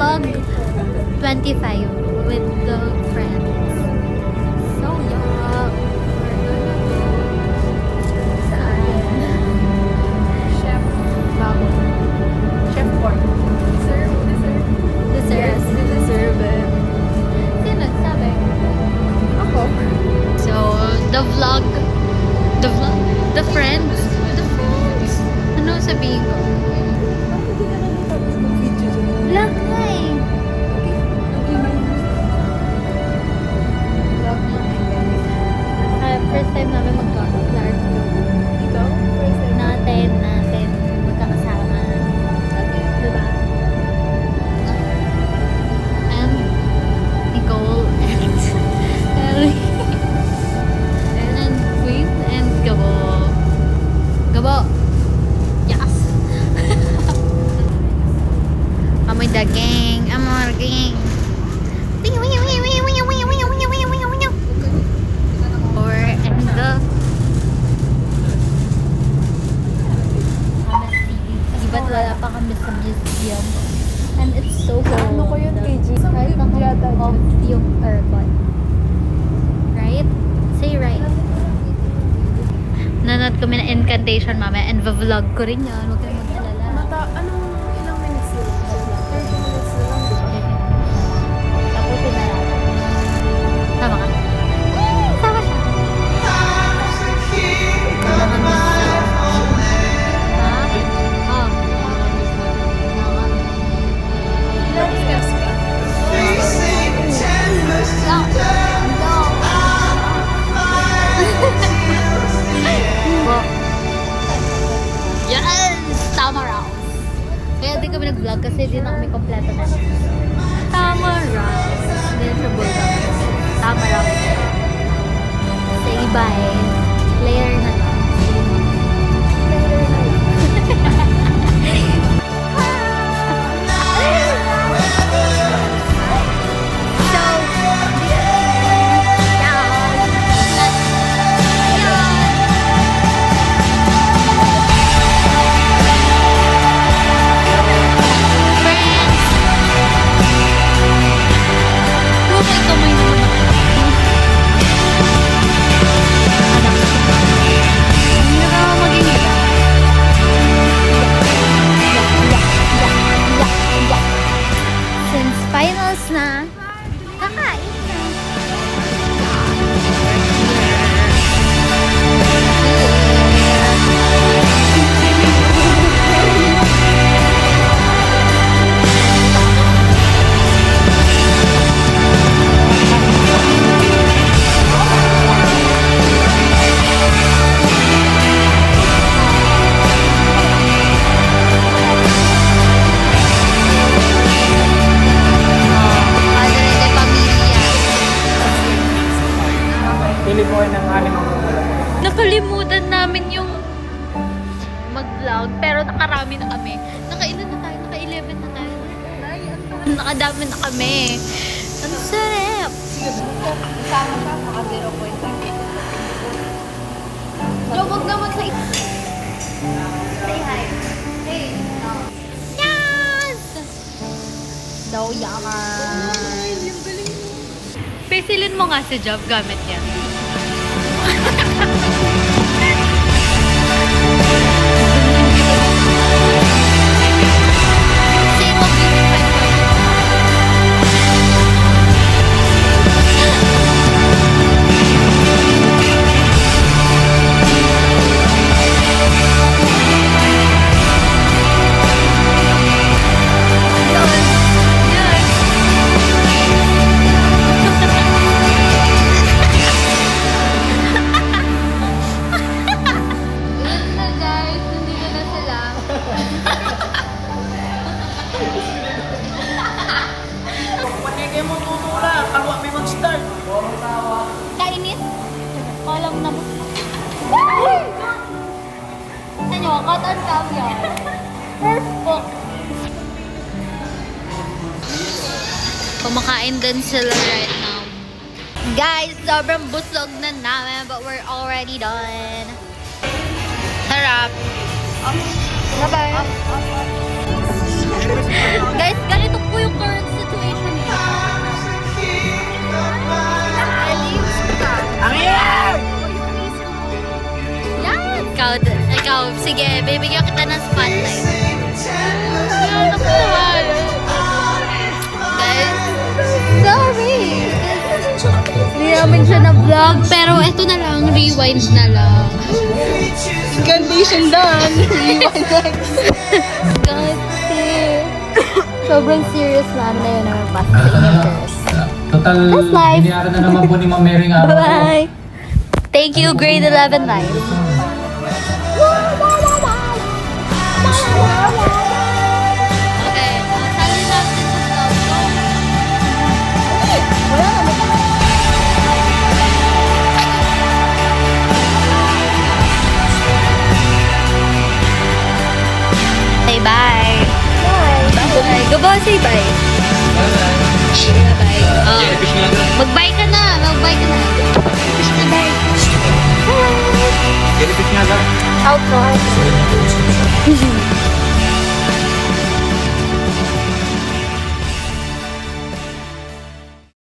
vlog 25 with the friends. So yeah. Chef. Bago. Chef Pork. Deserve. Yes, we deserve it. Sino? Sabi? Ako. So, the vlog, the friends, ano sabihin ko? Parang hindi na lang tapos mag-video dyan. Vlog nga eh. Okay. Ang email Vlog nga eh, guys. First time namin magka-vlog. Ikaw? First time. Natin magkakasama. Okay. Diba? And Nicole and Ellie. And Queen and Gabo. Gabo! Yes! Amoy daging! Amoy daging! Or and the Diba't wala pa kami sa museum. And it's so cold. Ano ko yun, KG? Right Some yata. of yung aircon. Right? Say right. Nanood kami na incantation mamaya and vlog ko rin yun. Huwag kayong mag-alala. Anong ilang minutes yun? 30 minutes na lang, di ba? Tapusin na lang. Tama ka? Sama siya. Yes! Tama raw. Kaya di kami nag-vlog kasi di na kami kompleto na. Tama raw. Hindi na siya bulldog. Tama raw. Say bye. Later na lang. Later na lang. So, since finals na, kakain na. Padre de Pamilya. Pili po ay ng anim ang Nakalimutan namin yung mag-vlog, pero nakarami na kami. Naka-ilan na tayo? Naka-11 na tayo. Nakadami na kami. Ang sarap! Isama siya, naka 0.5. So, wag naman sa say hi. Hey. Yes! So, yaman. Pesilin mo nga si Job gamit yan. Say mo, beautify mo. Patigay mo tutula, kalwa may mag-start. Kainis? Kalam na mo. Ano, cotton caviar. Perfect. Kumakain din sila right now. Guys, sobrang busog na namin but we're already done. Sarap. Bye-bye. Guys, ganito po yung current vlog. Pero ito na lang, rewind na lang. Condition done. Rewind next. Kasi, sobrang serious namin na yun naman past sa inyo. Total, That's life. binayaran na naman po ni Ma'am Mary ang araw. Bye! Thank you, grade 11 life. Okay, sali natin sa vlog. Say bye. Bye. Goodbye, say bye. Bye. Mag-bye ka na. Mag-bye ka na. Bye. Jellyfish nga daw. Outro.